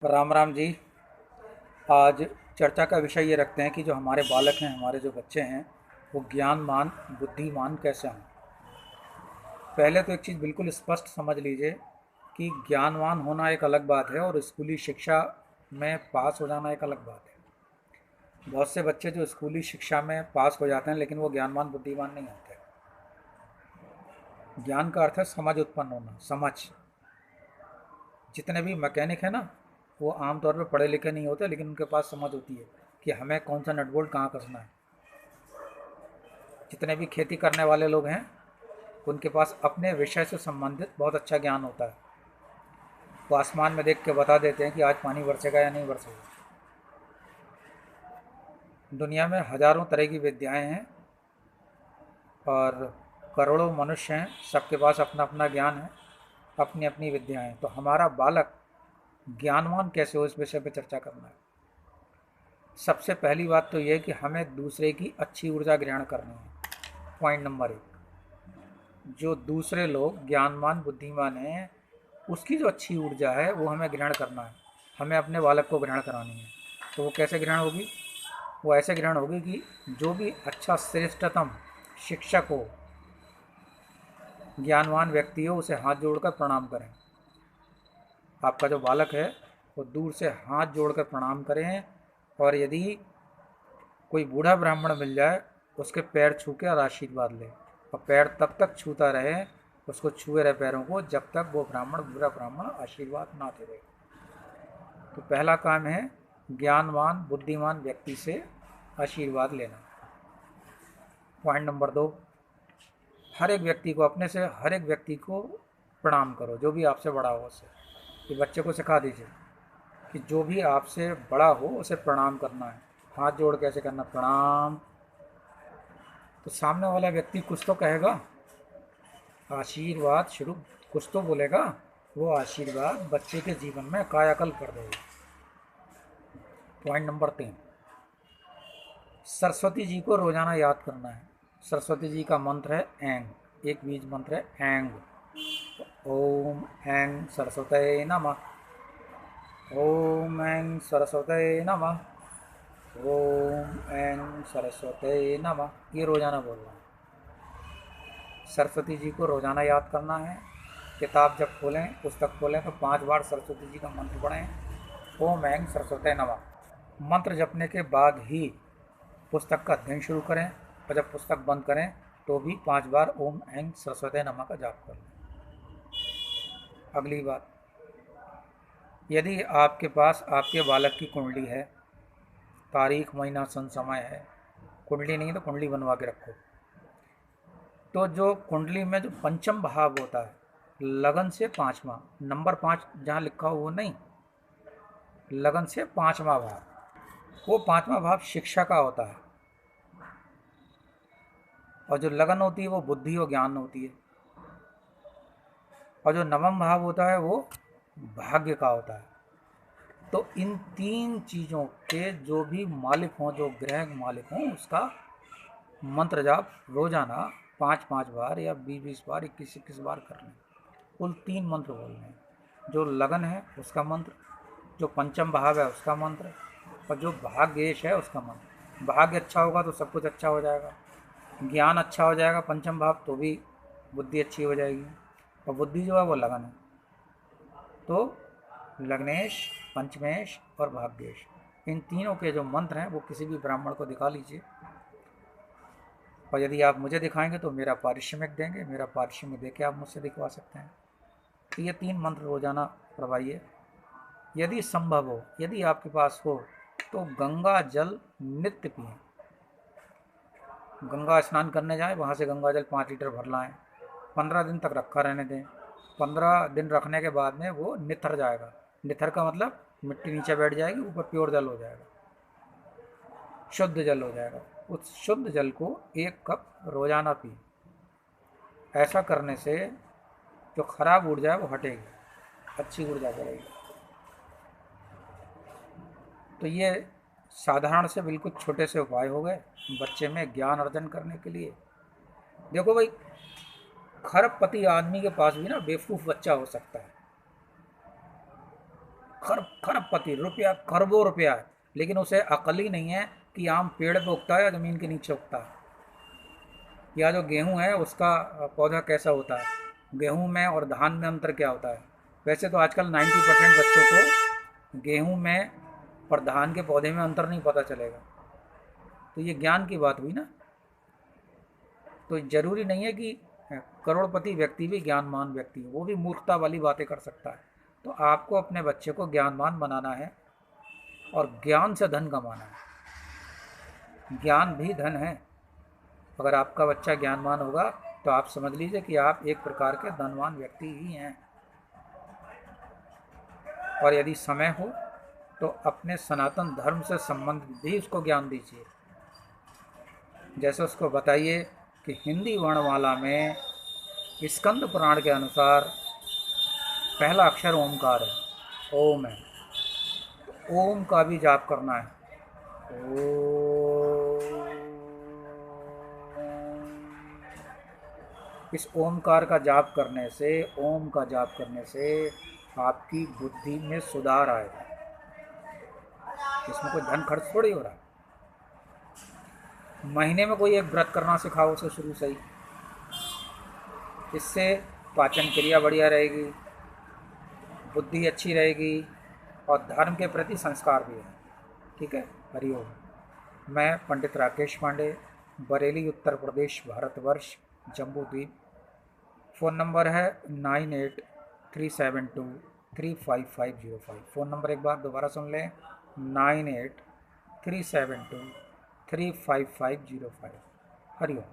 राम राम जी। आज चर्चा का विषय ये रखते हैं कि जो हमारे बालक हैं, हमारे जो बच्चे हैं, वो ज्ञानमान बुद्धिमान कैसे हों। पहले तो एक चीज़ बिल्कुल स्पष्ट समझ लीजिए कि ज्ञानवान होना एक अलग बात है और स्कूली शिक्षा में पास हो जाना एक अलग बात है। बहुत से बच्चे जो स्कूली शिक्षा में पास हो जाते हैं लेकिन वो ज्ञानवान बुद्धिमान नहीं होते। ज्ञान का अर्थ है समझ उत्पन्न होना, समझ। जितने भी मैकेनिक हैं ना, वो आमतौर पे पढ़े लिखे नहीं होते लेकिन उनके पास समझ होती है कि हमें कौन सा नट बोल्ट कहाँ कसना है। जितने भी खेती करने वाले लोग हैं, उनके पास अपने विषय से संबंधित बहुत अच्छा ज्ञान होता है। वो आसमान में देख के बता देते हैं कि आज पानी बरसेगा या नहीं बरसेगा। दुनिया में हजारों तरह की विद्याएं हैं और करोड़ों मनुष्य हैं, सबके पास अपना अपना ज्ञान है, अपनी अपनी विद्याएं हैं। तो हमारा बालक ज्ञानवान कैसे हो, इस विषय पर चर्चा करना है। सबसे पहली बात तो यह कि हमें दूसरे की अच्छी ऊर्जा ग्रहण करनी है। पॉइंट नंबर एक, जो दूसरे लोग ज्ञानवान बुद्धिमान हैं, उसकी जो अच्छी ऊर्जा है वो हमें ग्रहण करना है, हमें अपने बालक को ग्रहण करानी है। तो वो कैसे ग्रहण होगी? वो ऐसे ग्रहण होगी कि जो भी अच्छा श्रेष्ठतम शिक्षक हो, ज्ञानवान व्यक्ति हो, उसे हाथ जोड़कर प्रणाम करें। आपका जो बालक है वो दूर से हाथ जोड़कर प्रणाम करें, और यदि कोई बूढ़ा ब्राह्मण मिल जाए, उसके पैर छू के और आशीर्वाद ले। और पैर तब तक छूता रहे, उसको छुए रहे पैरों को, जब तक वो ब्राह्मण, बूढ़ा ब्राह्मण आशीर्वाद ना दे रहे। तो पहला काम है ज्ञानवान बुद्धिमान व्यक्ति से आशीर्वाद लेना। पॉइंट नंबर दो, हर एक व्यक्ति को, अपने से हर एक व्यक्ति को प्रणाम करो, जो भी आपसे बड़ा हो उसे। ये बच्चे को सिखा दीजिए कि जो भी आपसे बड़ा हो उसे प्रणाम करना है। हाथ जोड़ कैसे करना, प्रणाम। तो सामने वाला व्यक्ति कुछ तो कहेगा, आशीर्वाद शुरू, कुछ तो बोलेगा। वो आशीर्वाद बच्चे के जीवन में कायाकल्प कर देगा। पॉइंट नंबर तीन, सरस्वती जी को रोजाना याद करना है। सरस्वती जी का मंत्र है एंग, एक बीज मंत्र है एंग। ओम ऐं सरस्वते नमः, ओम ऐं सरस्वते नमः, ओम ऐं सरस्वते नमः। ये रोजाना बोलना है। सरस्वती जी को रोजाना याद करना है। किताब जब खोलें, पुस्तक खोलें, तो 5 बार सरस्वती जी का मंत्र पढ़ें, ओम ऐं सरस्वते नमः। मंत्र जपने के बाद ही पुस्तक का अध्ययन शुरू करें, और जब पुस्तक बंद करें तो भी 5 बार ओम ऐं सरस्वते नमः का जाप कर लें। अगली बात, यदि आपके पास आपके बालक की कुंडली है, तारीख महीना सन समय है, कुंडली नहीं तो कुंडली बनवा के रखो। तो जो कुंडली में जो पंचम भाव होता है, लगन से पांचवा, नंबर 5 जहाँ लिखा हो वो नहीं, लगन से पांचवा भाव, वो पांचवा भाव शिक्षा का होता है। और जो लगन होती है वो बुद्धि और ज्ञान होती है। और जो नवम भाव होता है वो भाग्य का होता है। तो इन 3 चीज़ों के जो भी मालिक हों, जो ग्रह मालिक हों, उसका मंत्र जाप रोजाना 5-5 बार या 20-20 बार, 21-21 बार कर लें। कुल 3 मंत्र बोलने हैं। जो लगन है उसका मंत्र, जो पंचम भाव है उसका मंत्र, और जो भाग्येश है उसका मंत्र। भाग्य अच्छा होगा तो सब कुछ अच्छा हो जाएगा, ज्ञान अच्छा हो जाएगा पंचम भाव, तो भी बुद्धि अच्छी हो जाएगी। और बुद्धि जो है वो लगन है। तो लग्नेश, पंचमेश और भाग्येश, इन तीनों के जो मंत्र हैं वो किसी भी ब्राह्मण को दिखा लीजिए। और यदि आप मुझे दिखाएंगे तो मेरा पारिश्रमिक देंगे, मेरा पारिश्रमिक देके आप मुझसे दिखवा सकते हैं। तो ये 3 मंत्र रोजाना पढ़वाइए। यदि संभव हो, यदि आपके पास हो, तो गंगा जल नित्य पिएं। गंगा स्नान करने जाएं, वहाँ से गंगा जल 5 लीटर भर लाएं, 15 दिन तक रखा रहने दें। 15 दिन रखने के बाद में वो निथर जाएगा। निथर का मतलब मिट्टी नीचे बैठ जाएगी, ऊपर प्योर जल हो जाएगा, शुद्ध जल हो जाएगा। उस शुद्ध जल को 1 कप रोजाना पी। ऐसा करने से जो खराब ऊर्जा है वो हटेगी, अच्छी ऊर्जा बढ़ेगी। तो ये साधारण से बिल्कुल छोटे से उपाय हो गए बच्चे में ज्ञान अर्जन करने के लिए। देखो भाई, खरबपति आदमी के पास भी ना बेवकूफ़ बच्चा हो सकता है। खरब खरबपति, रुपया खरबों रुपया है, लेकिन उसे अकल ही नहीं है कि आम पेड़ पे उगता है या ज़मीन के नीचे उगता है, या जो गेहूं है उसका पौधा कैसा होता है, गेहूं में और धान में अंतर क्या होता है। वैसे तो आजकल 90% बच्चों को गेहूं में और धान के पौधे में अंतर नहीं पता चलेगा। तो ये ज्ञान की बात हुई ना। तो ज़रूरी नहीं है कि करोड़पति व्यक्ति भी ज्ञानवान व्यक्ति हो, वो भी मूर्खता वाली बातें कर सकता है। तो आपको अपने बच्चे को ज्ञानवान बनाना है और ज्ञान से धन कमाना है। ज्ञान भी धन है। अगर आपका बच्चा ज्ञानवान होगा तो आप समझ लीजिए कि आप एक प्रकार के धनवान व्यक्ति ही हैं। और यदि समय हो तो अपने सनातन धर्म से संबंधित भी उसको ज्ञान दीजिए। जैसे उसको बताइए कि हिंदी वर्णमाला में स्कंद पुराण के अनुसार पहला अक्षर ओमकार है, ओम है। तो ओम का भी जाप करना है। ओम। इस ओमकार का जाप करने से, ओम का जाप करने से आपकी बुद्धि में सुधार आएगा। इसमें कोई धन खर्च थोड़ी हो रहा है। महीने में कोई एक व्रत करना सिखाओ उसे शुरू से ही। इससे पाचन क्रिया बढ़िया रहेगी, बुद्धि अच्छी रहेगी और धर्म के प्रति संस्कार भी है। ठीक है। हरिओम। मैं पंडित राकेश पांडे, बरेली, उत्तर प्रदेश, भारतवर्ष, जम्बू द्वीप। फ़ोन नंबर है 9837235505। फ़ोन नंबर एक बार दोबारा सुन लें, 9837235505। हरिओम।